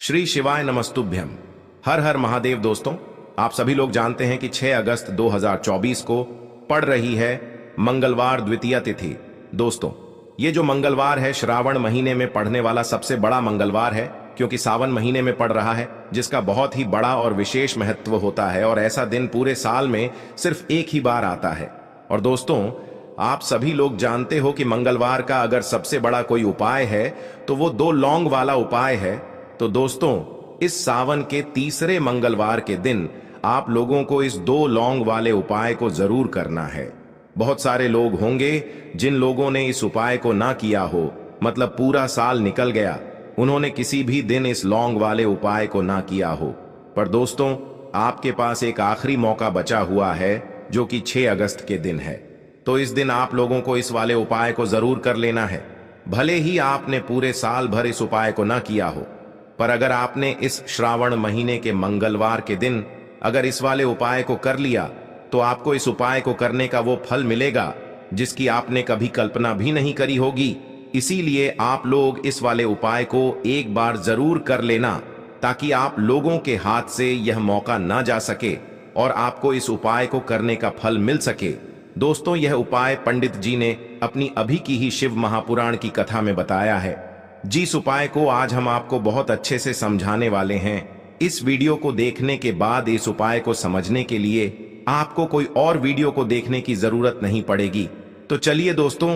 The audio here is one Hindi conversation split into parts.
श्री शिवाय नमस्तुभ्यम। हर हर महादेव। दोस्तों, आप सभी लोग जानते हैं कि 6 अगस्त 2024 को पड़ रही है मंगलवार द्वितीया तिथि। दोस्तों, ये जो मंगलवार है श्रावण महीने में पड़ने वाला सबसे बड़ा मंगलवार है, क्योंकि सावन महीने में पड़ रहा है, जिसका बहुत ही बड़ा और विशेष महत्व होता है। और ऐसा दिन पूरे साल में सिर्फ एक ही बार आता है। और दोस्तों, आप सभी लोग जानते हो कि मंगलवार का अगर सबसे बड़ा कोई उपाय है तो वो 2 लौंग वाला उपाय है। तो दोस्तों, इस सावन के तीसरे मंगलवार के दिन आप लोगों को इस 2 लौंग वाले उपाय को जरूर करना है। बहुत सारे लोग होंगे जिन लोगों ने इस उपाय को ना किया हो, मतलब पूरा साल निकल गया, उन्होंने किसी भी दिन इस लौंग वाले उपाय को ना किया हो। पर दोस्तों, आपके पास एक आखिरी मौका बचा हुआ है, जो कि 6 अगस्त के दिन है। तो इस दिन आप लोगों को इस वाले उपाय को जरूर कर लेना है। भले ही आपने पूरे साल भर इस उपाय को ना किया हो, पर अगर आपने इस श्रावण महीने के मंगलवार के दिन अगर इस वाले उपाय को कर लिया, तो आपको इस उपाय को करने का वो फल मिलेगा जिसकी आपने कभी कल्पना भी नहीं करी होगी। इसीलिए आप लोग इस वाले उपाय को एक बार जरूर कर लेना, ताकि आप लोगों के हाथ से यह मौका ना जा सके और आपको इस उपाय को करने का फल मिल सके। दोस्तों, यह उपाय पंडित जी ने अपनी अभी की ही शिव महापुराण की कथा में बताया है। जिस उपाय को आज हम आपको बहुत अच्छे से समझाने वाले हैं। इस वीडियो को देखने के बाद इस उपाय को समझने के लिए आपको कोई और वीडियो को देखने की जरूरत नहीं पड़ेगी। तो चलिए दोस्तों,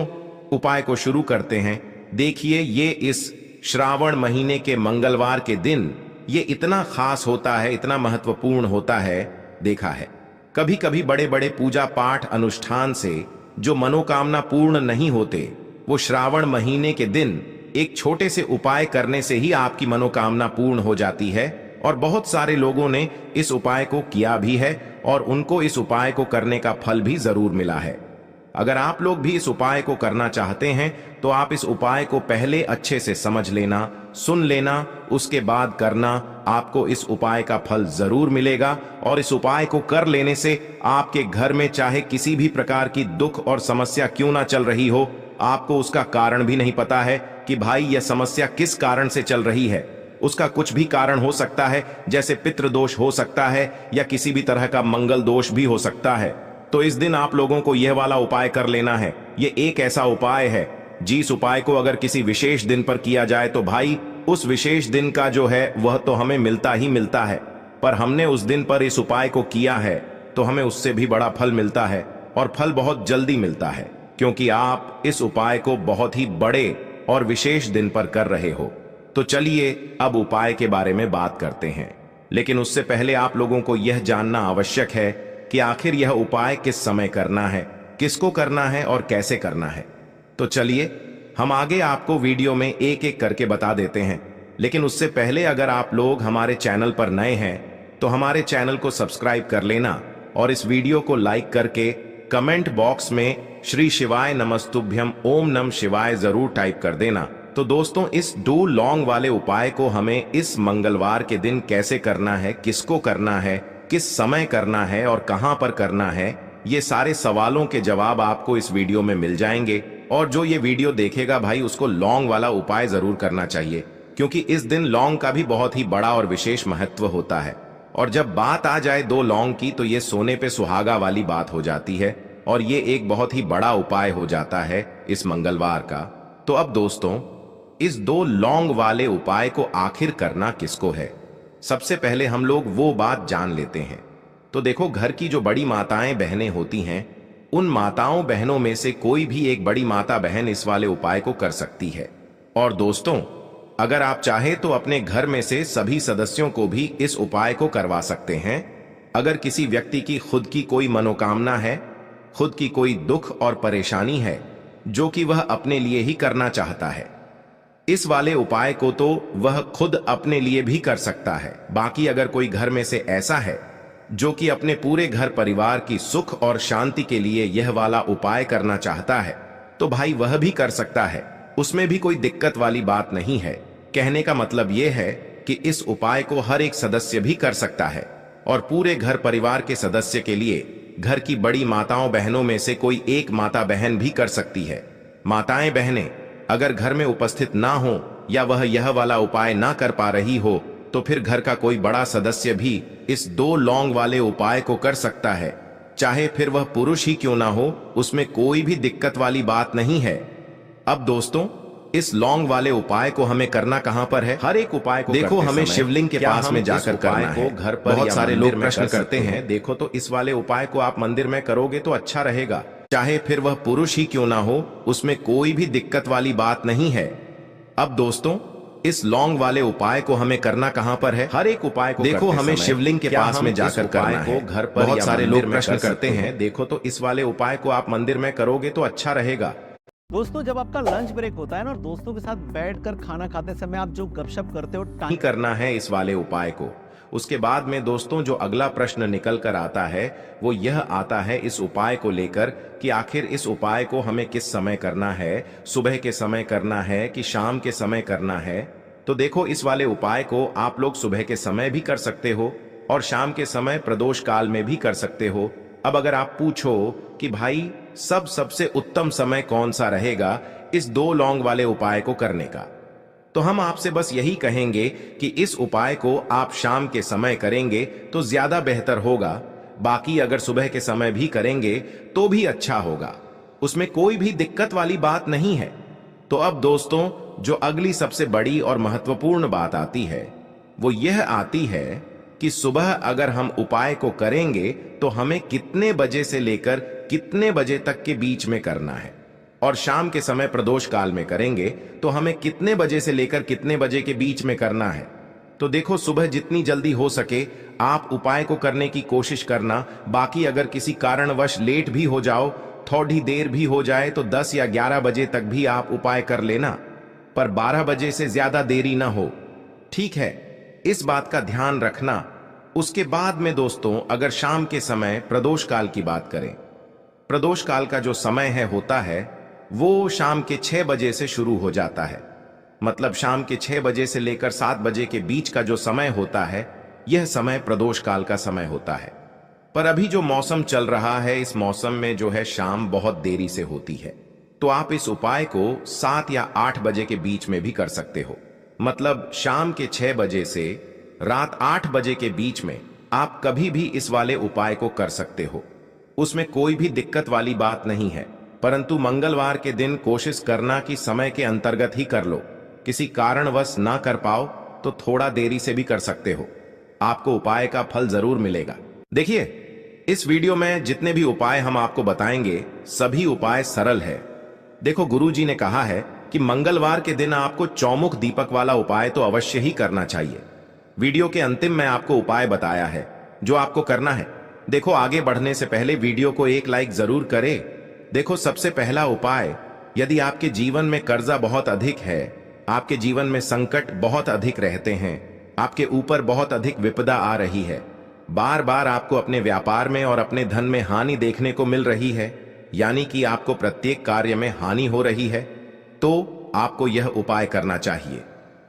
उपाय को शुरू करते हैं। देखिए, ये इस श्रावण महीने के मंगलवार के दिन ये इतना खास होता है, इतना महत्वपूर्ण होता है। देखा है, कभी कभी बड़े बड़े पूजा पाठ अनुष्ठान से जो मनोकामना पूर्ण नहीं होते, वो श्रावण महीने के दिन एक छोटे से उपाय करने से ही आपकी मनोकामना पूर्ण हो जाती है। और बहुत सारे लोगों ने इस उपाय को किया भी है और उनको इस उपाय को करने का फल भी जरूर मिला है। अगर आप लोग भी इस उपाय को करना चाहते हैं तो आप इस उपाय को पहले अच्छे से समझ लेना, सुन लेना, उसके बाद करना। आपको इस उपाय का फल जरूर मिलेगा। और इस उपाय को कर लेने से आपके घर में चाहे किसी भी प्रकार की दुख और समस्या क्यों ना चल रही हो, आपको उसका कारण भी नहीं पता है कि भाई यह समस्या किस कारण से चल रही है। उसका कुछ भी कारण हो सकता है, जैसे पितृदोष हो सकता है या किसी भी तरह का मंगल दोष भी हो सकता है। तो इस दिन आप लोगों को यह वाला उपाय कर लेना है। यह एक ऐसा उपाय है जिस उपाय को अगर किसी विशेष दिन पर किया जाए तो भाई उस विशेष दिन का जो है वह तो हमें मिलता ही मिलता है। पर हमने उस दिन पर इस उपाय को किया है तो हमें उससे भी बड़ा फल मिलता है, और फल बहुत जल्दी मिलता है, क्योंकि आप इस उपाय को बहुत ही बड़े और विशेष दिन पर कर रहे हो। तो चलिए अब उपाय के बारे में बात करते हैं। लेकिन उससे पहले आप लोगों को यह जानना आवश्यक है कि आखिर यह उपाय किस समय करना है, किसको करना है और कैसे करना है। तो चलिए हम आगे आपको वीडियो में एक एक करके बता देते हैं। लेकिन उससे पहले अगर आप लोग हमारे चैनल पर नए हैं तो हमारे चैनल को सब्सक्राइब कर लेना और इस वीडियो को लाइक करके कमेंट बॉक्स में श्री शिवाय नमस्तुभ्यम ओम नम शिवाय जरूर टाइप कर देना। तो दोस्तों, इस 2 लौंग वाले उपाय को हमें इस मंगलवार के दिन कैसे करना है, किसको करना है, किस समय करना है और कहां पर करना है, ये सारे सवालों के जवाब आपको इस वीडियो में मिल जाएंगे। और जो ये वीडियो देखेगा भाई, उसको लौंग वाला उपाय जरूर करना चाहिए, क्योंकि इस दिन लौंग का भी बहुत ही बड़ा और विशेष महत्व होता है। और जब बात आ जाए 2 लौंग की, तो ये सोने पे सुहागा वाली बात हो जाती है और ये एक बहुत ही बड़ा उपाय हो जाता है इस मंगलवार का। तो अब दोस्तों, इस 2 लौंग वाले उपाय को आखिर करना किसको है, सबसे पहले हम लोग वो बात जान लेते हैं। तो देखो, घर की जो बड़ी माताएं बहनें होती हैं, उन माताओं बहनों में से कोई भी एक बड़ी माता बहन इस वाले उपाय को कर सकती है। और दोस्तों, अगर आप चाहे तो अपने घर में से सभी सदस्यों को भी इस उपाय को करवा सकते हैं। अगर किसी व्यक्ति की खुद की कोई मनोकामना है, खुद की कोई दुख और परेशानी है जो कि वह अपने लिए ही करना चाहता है, इस वाले उपाय को तो वह खुद अपने लिए भी कर सकता है। बाकी अगर कोई घर में से ऐसा है जो कि अपने पूरे घर परिवार की सुख और शांति के लिए यह वाला उपाय करना चाहता है, तो भाई वह भी कर सकता है। उसमें भी कोई दिक्कत वाली बात नहीं है। कहने का मतलब यह है कि इस उपाय को हर एक सदस्य भी कर सकता है, और पूरे घर परिवार के सदस्य के लिए घर की बड़ी माताओं बहनों में से कोई एक माता बहन भी कर सकती है। माताएं बहनें अगर घर में उपस्थित ना हो या वह यह वाला उपाय ना कर पा रही हो, तो फिर घर का कोई बड़ा सदस्य भी इस 2 लौंग वाले उपाय को कर सकता है, चाहे फिर वह पुरुष ही क्यों ना हो, उसमें कोई भी दिक्कत वाली बात नहीं है। अब दोस्तों, इस लौंग वाले उपाय को हमें करना कहां पर है? हर एक उपाय को देखो हमें शिवलिंग के पास में जाकर करना है। घर पर बहुत सारे लोग प्रश्न करते हैं, देखो तो इस वाले उपाय को आप मंदिर में करोगे तो अच्छा रहेगा, चाहे फिर वह पुरुष ही क्यों ना हो, उसमें कोई भी दिक्कत वाली बात नहीं है। अब दोस्तों, इस लौंग वाले उपाय को हमें करना कहां पर है? हर एक उपाय को देखो हमें शिवलिंग के पास में जाकर करना है। घर पर बहुत सारे लोग प्रश्न करते हैं, देखो तो इस वाले उपाय को आप मंदिर में करोगे तो अच्छा रहेगा। दोस्तों, जब आपका लंच ब्रेक होता है ना और दोस्तों के साथ बैठकर खाना खाते समय आप जो गपशप करते हो, नहीं करना है इस वाले उपाय को। उसके बाद में दोस्तों जो अगला प्रश्न निकल कर आता है वो यह आता है इस उपाय को लेकर कि आखिर इस उपाय को हमें किस समय करना है, सुबह के समय करना है कि शाम के समय करना है। तो देखो, इस वाले उपाय को आप लोग सुबह के समय भी कर सकते हो और शाम के समय प्रदोष काल में भी कर सकते हो। अब अगर आप पूछो कि भाई सबसे उत्तम समय कौन सा रहेगा इस 2 लौंग वाले उपाय को करने का, तो हम आपसे बस यही कहेंगे कि इस उपाय को आप शाम के समय करेंगे तो ज्यादा बेहतर होगा। बाकी अगर सुबह के समय भी करेंगे तो भी अच्छा होगा, उसमें कोई भी दिक्कत वाली बात नहीं है। तो अब दोस्तों, जो अगली सबसे बड़ी और महत्वपूर्ण बात आती है वो यह आती है कि सुबह अगर हम उपाय को करेंगे तो हमें कितने बजे से लेकर कितने बजे तक के बीच में करना है, और शाम के समय प्रदोष काल में करेंगे तो हमें कितने बजे से लेकर कितने बजे के बीच में करना है। तो देखो, सुबह जितनी जल्दी हो सके आप उपाय को करने की कोशिश करना। बाकी अगर किसी कारणवश लेट भी हो जाओ, थोड़ी देर भी हो जाए, तो 10 या 11 बजे तक भी आप उपाय कर लेना, पर 12 बजे से ज्यादा देरी ना हो, ठीक है? इस बात का ध्यान रखना। उसके बाद में दोस्तों, अगर शाम के समय प्रदोष काल की बात करें, प्रदोष काल का जो समय होता है वो शाम के 6 बजे से शुरू हो जाता है। मतलब शाम के 6 बजे से लेकर 7 बजे के बीच का जो समय होता है, यह समय प्रदोष काल का समय होता है। पर अभी जो मौसम चल रहा है, इस मौसम में जो है शाम बहुत देरी से होती है, तो आप इस उपाय को 7 या 8 बजे के बीच में भी कर सकते हो। मतलब शाम के 6 बजे से रात 8 बजे के बीच में आप कभी भी इस वाले उपाय को कर सकते हो, उसमें कोई भी दिक्कत वाली बात नहीं है। परंतु मंगलवार के दिन कोशिश करना कि समय के अंतर्गत ही कर लो। किसी कारणवश ना कर पाओ तो थोड़ा देरी से भी कर सकते हो, आपको उपाय का फल जरूर मिलेगा। देखिए, इस वीडियो में जितने भी उपाय हम आपको बताएंगे सभी उपाय सरल है। देखो, गुरुजी ने कहा है कि मंगलवार के दिन आपको चौमुख दीपक वाला उपाय तो अवश्य ही करना चाहिए। वीडियो के अंतिम में आपको उपाय बताया है जो आपको करना है। देखो, आगे बढ़ने से पहले वीडियो को एक लाइक जरूर करें। देखो, सबसे पहला उपाय, यदि आपके जीवन में कर्जा बहुत अधिक है, आपके जीवन में संकट बहुत अधिक रहते हैं, आपके ऊपर बहुत अधिक विपदा आ रही है, बार बार आपको अपने व्यापार में और अपने धन में हानि देखने को मिल रही है, यानी कि आपको प्रत्येक कार्य में हानि हो रही है, तो आपको यह उपाय करना चाहिए।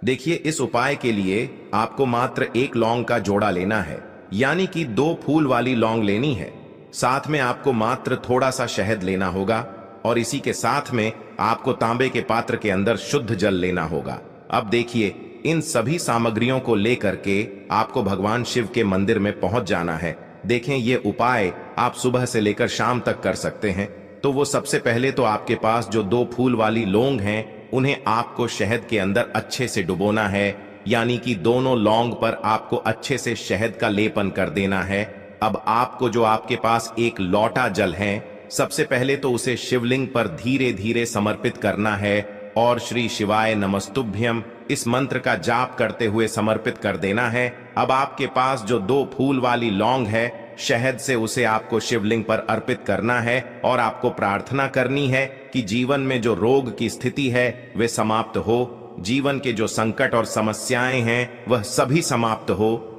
देखिए, इस उपाय के लिए आपको मात्र 1 लौंग का जोड़ा लेना है, यानी कि 2 फूल वाली लौंग लेनी है। साथ में आपको मात्र थोड़ा सा शहद लेना होगा और इसी के साथ में आपको तांबे के पात्र के अंदर शुद्ध जल लेना होगा। अब देखिए, इन सभी सामग्रियों को लेकर के आपको भगवान शिव के मंदिर में पहुंच जाना है। देखें, ये उपाय आप सुबह से लेकर शाम तक कर सकते हैं। तो वो सबसे पहले तो आपके पास जो 2 फूल वाली लौंग हैं, उन्हें आपको शहद के अंदर अच्छे से डुबोना है, यानी कि दोनों लौंग पर आपको अच्छे से शहद का लेपन कर देना है। अब आपको जो आपके पास 1 लोटा जल है, सबसे पहले तो उसे शिवलिंग पर धीरे धीरे समर्पित करना है और श्री शिवाय नमस्तुभ्यम इस मंत्र का जाप करते हुए समर्पित कर देना है। अब आपके पास जो 2 फूल वाली लौंग है, शहद से उसे आपको शिवलिंग पर अर्पित करना है और आपको प्रार्थना करनी है कि जीवन में जो रोग की स्थिति है वे समाप्त हो, जीवन के जो संकट और समस्याएं हैं वह सभी समाप्त हो,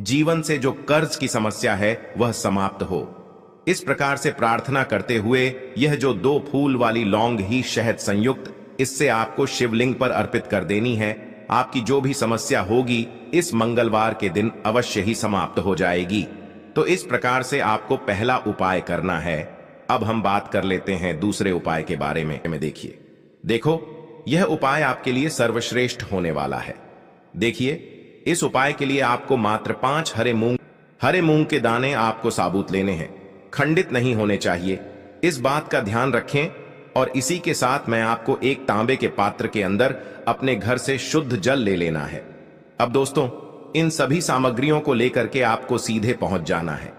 जीवन से जो कर्ज की समस्या है वह समाप्त हो। इस प्रकार से प्रार्थना करते हुए यह जो 2 फूल वाली लौंग ही शहद संयुक्त, इससे आपको शिवलिंग पर अर्पित कर देनी है। आपकी जो भी समस्या होगी इस मंगलवार के दिन अवश्य ही समाप्त हो जाएगी। तो इस प्रकार से आपको पहला उपाय करना है। अब हम बात कर लेते हैं दूसरे उपाय के बारे में। देखिए, देखो, यह उपाय आपके लिए सर्वश्रेष्ठ होने वाला है। देखिए, इस उपाय के लिए आपको मात्र 5 हरे मूंग के दाने आपको साबुत लेने हैं, खंडित नहीं होने चाहिए। इस बात का ध्यान रखें। और इसी के साथ मैं आपको एक तांबे के पात्र के अंदर अपने घर से शुद्ध जल ले लेना है। अब दोस्तों, इन सभी सामग्रियों को लेकर के आपको सीधे पहुंच जाना है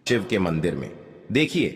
शिव के मंदिर में। देखिए,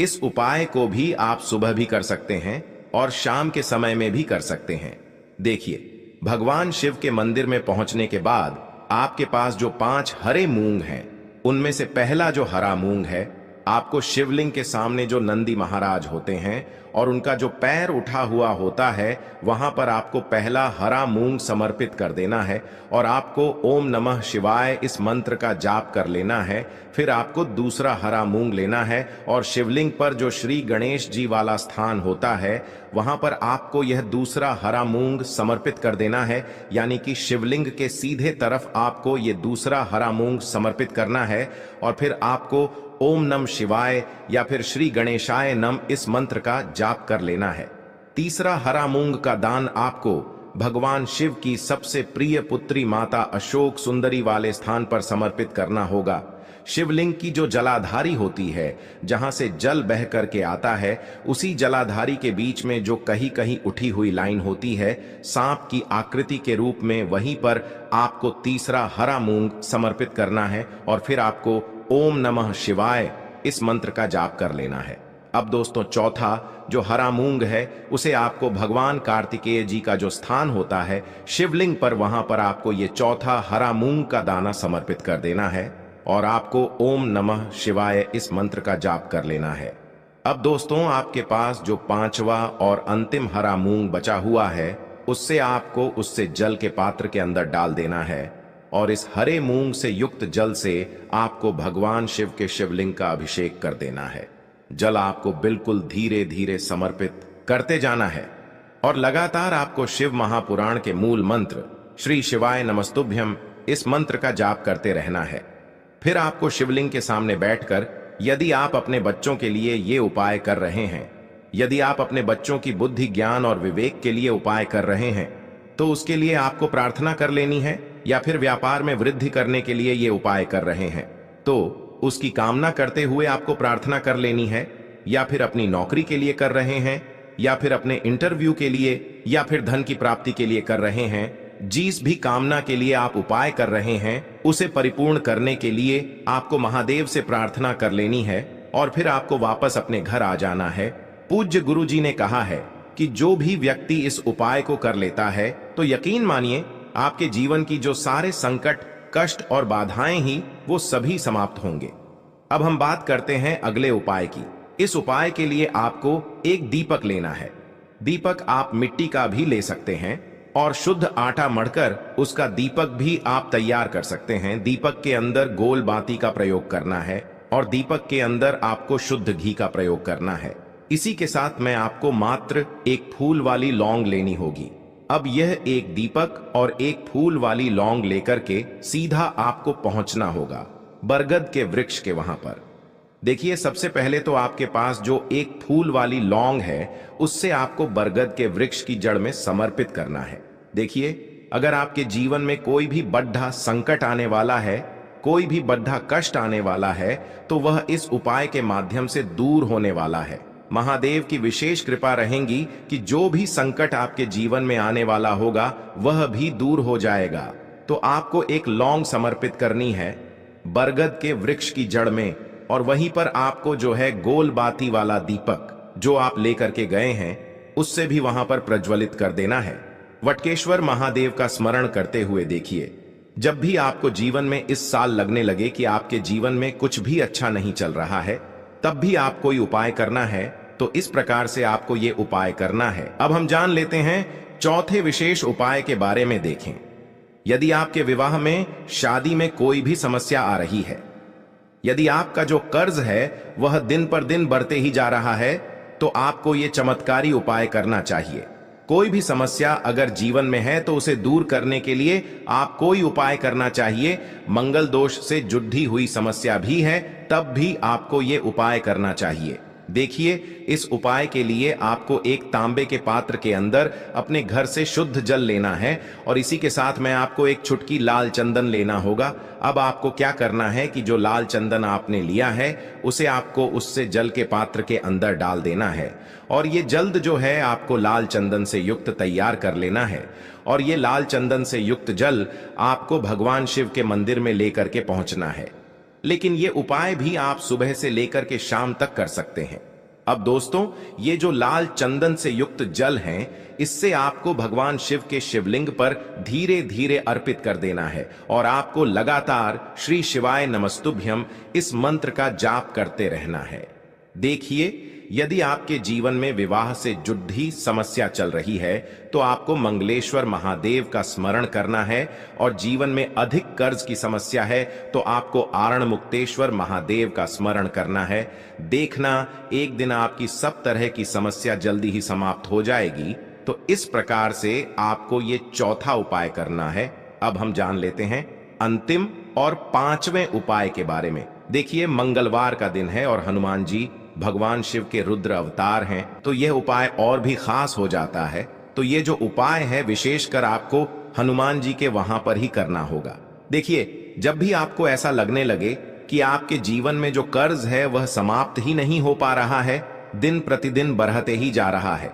इस उपाय को भी आप सुबह भी कर सकते हैं और शाम के समय में भी कर सकते हैं। देखिए, भगवान शिव के मंदिर में पहुंचने के बाद आपके पास जो 5 हरे मूंग हैं, उनमें से पहला जो हरा मूंग है, आपको शिवलिंग के सामने जो नंदी महाराज होते हैं और उनका जो पैर उठा हुआ होता है, वहां पर आपको पहला हरा मूंग समर्पित कर देना है और आपको ओम नमः शिवाय इस मंत्र का जाप कर लेना है। फिर आपको दूसरा हरा मूंग लेना है और शिवलिंग पर जो श्री गणेश जी वाला स्थान होता है, वहां पर आपको यह दूसरा हरा मूंग समर्पित कर देना है। यानी कि शिवलिंग के सीधे तरफ आपको यह दूसरा हरा मूंग समर्पित करना है और फिर आपको ओम नम शिवाय या फिर श्री गणेशाय नम इस मंत्र का जाप कर लेना है। तीसरा हरा मूंग का दान आपको भगवान शिव की सबसे प्रिय पुत्री माता अशोक सुंदरी वाले स्थान पर समर्पित करना होगा। शिवलिंग की जो जलाधारी होती है, जहां से जल बह करके आता है, उसी जलाधारी के बीच में जो कहीं कहीं उठी हुई लाइन होती है सांप की आकृति के रूप में, वहीं पर आपको तीसरा हरा मूंग समर्पित करना है और फिर आपको ओम नमः शिवाय इस मंत्र का जाप कर लेना है। अब दोस्तों, चौथा जो हरा मूंग है, उसे आपको भगवान कार्तिकेय जी का जो स्थान होता है शिवलिंग पर, वहां पर आपको ये चौथा हरा मूंग का दाना समर्पित कर देना है और आपको ओम नमः शिवाय इस मंत्र का जाप कर लेना है। अब दोस्तों, आपके पास जो 5वां और अंतिम हरा मूंग बचा हुआ है, उससे आपको उससे जल के पात्र के अंदर डाल देना है और इस हरे मूंग से युक्त जल से आपको भगवान शिव के शिवलिंग का अभिषेक कर देना है। जल आपको बिल्कुल धीरे धीरे समर्पित करते जाना है और लगातार आपको शिव महापुराण के मूल मंत्र श्री शिवाय नमस्तुभ्यम इस मंत्र का जाप करते रहना है। फिर आपको शिवलिंग के सामने बैठकर, यदि आप अपने बच्चों के लिए ये उपाय कर रहे हैं, यदि आप अपने बच्चों की बुद्धि ज्ञान और विवेक के लिए उपाय कर रहे हैं, तो उसके लिए आपको प्रार्थना कर लेनी है। या फिर व्यापार में वृद्धि करने के लिए ये उपाय कर रहे हैं, तो उसकी कामना करते हुए आपको प्रार्थना कर लेनी है। या फिर अपनी नौकरी के लिए कर रहे हैं, या फिर अपने इंटरव्यू के लिए, या फिर धन की प्राप्ति के लिए कर रहे हैं, जिस भी कामना के लिए आप उपाय कर रहे हैं, उसे परिपूर्ण करने के लिए आपको महादेव से प्रार्थना कर लेनी है और फिर आपको वापस अपने घर आ जाना है। पूज्य गुरु जी ने कहा है कि जो भी व्यक्ति इस उपाय को कर लेता है, तो यकीन मानिए आपके जीवन की जो सारे संकट, कष्ट और बाधाएं ही, वो सभी समाप्त होंगे। अब हम बात करते हैं अगले उपाय की। इस उपाय के लिए आपको एक दीपक लेना है। दीपक आप मिट्टी का भी ले सकते हैं और शुद्ध आटा मढ़कर उसका दीपक भी आप तैयार कर सकते हैं। दीपक के अंदर गोल बाती का प्रयोग करना है और दीपक के अंदर आपको शुद्ध घी का प्रयोग करना है। इसी के साथ में आपको मात्र एक फूल वाली लौंग लेनी होगी। अब यह एक दीपक और एक फूल वाली लौंग लेकर के सीधा आपको पहुंचना होगा बरगद के वृक्ष के वहां पर। देखिए, सबसे पहले तो आपके पास जो एक फूल वाली लौंग है, उससे आपको बरगद के वृक्ष की जड़ में समर्पित करना है। देखिए, अगर आपके जीवन में कोई भी बड़ा संकट आने वाला है, कोई भी बड़ा कष्ट आने वाला है, तो वह इस उपाय के माध्यम से दूर होने वाला है। महादेव की विशेष कृपा रहेगी कि जो भी संकट आपके जीवन में आने वाला होगा, वह भी दूर हो जाएगा। तो आपको एक लौंग समर्पित करनी है बरगद के वृक्ष की जड़ में और वहीं पर आपको जो है गोल बाती वाला दीपक जो आप लेकर के गए हैं, उससे भी वहां पर प्रज्वलित कर देना है। वटकेश्वर महादेव का स्मरण करते हुए देखिए, जब भी आपको जीवन में इस साल लगने लगे कि आपके जीवन में कुछ भी अच्छा नहीं चल रहा है, तब भी आप कोई उपाय करना है, तो इस प्रकार से आपको ये उपाय करना है। अब हम जान लेते हैं चौथे विशेष उपाय के बारे में। देखें, यदि आपके विवाह में, शादी में कोई भी समस्या आ रही है, यदि आपका जो कर्ज है वह दिन पर दिन बढ़ते ही जा रहा है, तो आपको ये चमत्कारी उपाय करना चाहिए। कोई भी समस्या अगर जीवन में है तो उसे दूर करने के लिए आप कोई उपाय करना चाहिए। मंगल दोष से जुड़ी हुई समस्या भी है, तब भी आपको ये उपाय करना चाहिए। देखिए, इस उपाय के लिए आपको एक तांबे के पात्र के अंदर अपने घर से शुद्ध जल लेना है और इसी के साथ में आपको एक चुटकी लाल चंदन लेना होगा। अब आपको क्या करना है कि जो लाल चंदन आपने लिया है उसे आपको उससे जल के पात्र के अंदर डाल देना है और ये जल्द जो है आपको लाल चंदन से युक्त तैयार कर लेना है। और ये लाल चंदन से युक्त जल आपको भगवान शिव के मंदिर में लेकर के पहुंचना है। लेकिन ये उपाय भी आप सुबह से लेकर के शाम तक कर सकते हैं। अब दोस्तों, ये जो लाल चंदन से युक्त जल है, इससे आपको भगवान शिव के शिवलिंग पर धीरे धीरे अर्पित कर देना है और आपको लगातार श्री शिवाय नमस्तुभ्यम इस मंत्र का जाप करते रहना है। देखिए, यदि आपके जीवन में विवाह से जुड़ी समस्या चल रही है तो आपको मंगलेश्वर महादेव का स्मरण करना है और जीवन में अधिक कर्ज की समस्या है तो आपको आरण मुक्तेश्वर महादेव का स्मरण करना है। देखना, एक दिन आपकी सब तरह की समस्या जल्दी ही समाप्त हो जाएगी। तो इस प्रकार से आपको ये चौथा उपाय करना है। अब हम जान लेते हैं अंतिम और पांचवें उपाय के बारे में। देखिए, मंगलवार का दिन है और हनुमान जी भगवान शिव के रुद्र अवतार हैं, तो यह उपाय और भी खास हो जाता है। तो ये जो उपाय है विशेषकर आपको हनुमान जी के वहां पर ही करना होगा। देखिए, जब भी आपको ऐसा लगने लगे कि आपके जीवन में जो कर्ज है वह समाप्त ही नहीं हो पा रहा है, दिन प्रतिदिन बढ़ते ही जा रहा है,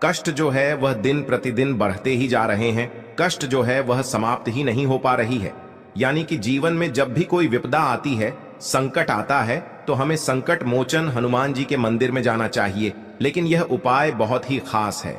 कष्ट जो है वह दिन प्रतिदिन बढ़ते ही जा रहे हैं, कष्ट जो है वह समाप्त ही नहीं हो पा रही है, यानी कि जीवन में जब भी कोई विपदा आती है, संकट आता है, तो हमें संकट मोचन हनुमान जी के मंदिर में जाना चाहिए। लेकिन यह उपाय बहुत ही खास है।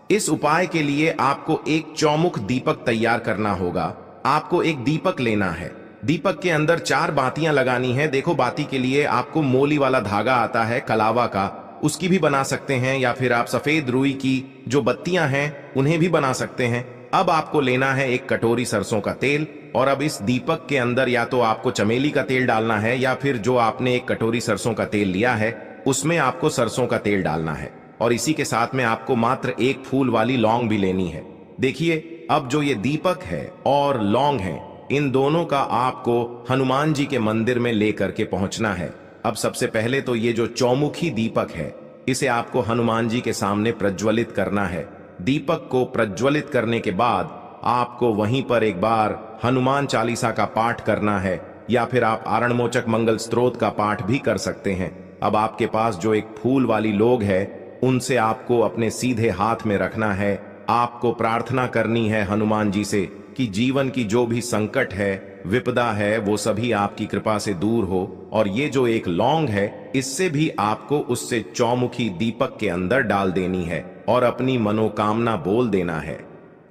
इस उपाय के लिए आपको एक चौमुख दीपक तैयार करना होगा। आपको एक दीपक लेना है, दीपक के अंदर 4 बातियां लगानी है। देखो, बाती के लिए आपको मोली वाला धागा आता है कलावा का, उसकी भी बना सकते हैं, या फिर आप सफेद रुई की जो बत्तियां हैं उन्हें भी बना सकते हैं। अब आपको लेना है एक कटोरी सरसों का तेल और अब इस दीपक के अंदर या तो आपको चमेली का तेल डालना है या फिर जो आपने एक कटोरी सरसों का तेल लिया है उसमें आपको सरसों का तेल डालना है और इसी के साथ में आपको मात्र एक फूल वाली लौंग भी लेनी है। देखिए, अब जो ये दीपक है और लौंग है, इन दोनों का आपको हनुमान जी के मंदिर में लेकर के पहुंचना है। अब सबसे पहले तो ये जो चौमुखी दीपक है इसे आपको हनुमान जी के सामने प्रज्वलित करना है। दीपक को प्रज्वलित करने के बाद आपको वहीं पर एक बार हनुमान चालीसा का पाठ करना है या फिर आप आरणमोचक मंगल स्तोत्र का पाठ भी कर सकते हैं। अब आपके पास जो एक फूल वाली लोग है उनसे आपको अपने सीधे हाथ में रखना है। आपको प्रार्थना करनी है हनुमान जी से कि जीवन की जो भी संकट है, विपदा है, वो सभी आपकी कृपा से दूर हो। और ये जो एक लौंग है इससे भी आपको उससे चौमुखी दीपक के अंदर डाल देनी है और अपनी मनोकामना बोल देना है।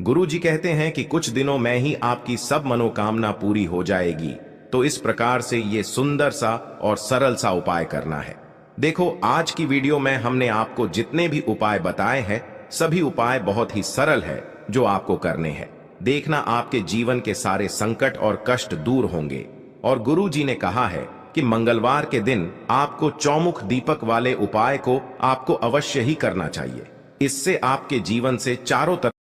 गुरु जी कहते हैं कि कुछ दिनों में ही आपकी सब मनोकामना पूरी हो जाएगी। तो इस प्रकार से ये सुंदर सा और सरल सा उपाय करना है। देखो, आज की वीडियो में हमने आपको जितने भी उपाय बताए हैं सभी उपाय बहुत ही सरल है जो आपको करने हैं। देखना, आपके जीवन के सारे संकट और कष्ट दूर होंगे। और गुरु जी ने कहा है कि मंगलवार के दिन आपको चौमुख दीपक वाले उपाय को आपको अवश्य ही करना चाहिए। इससे आपके जीवन से चारों तरफ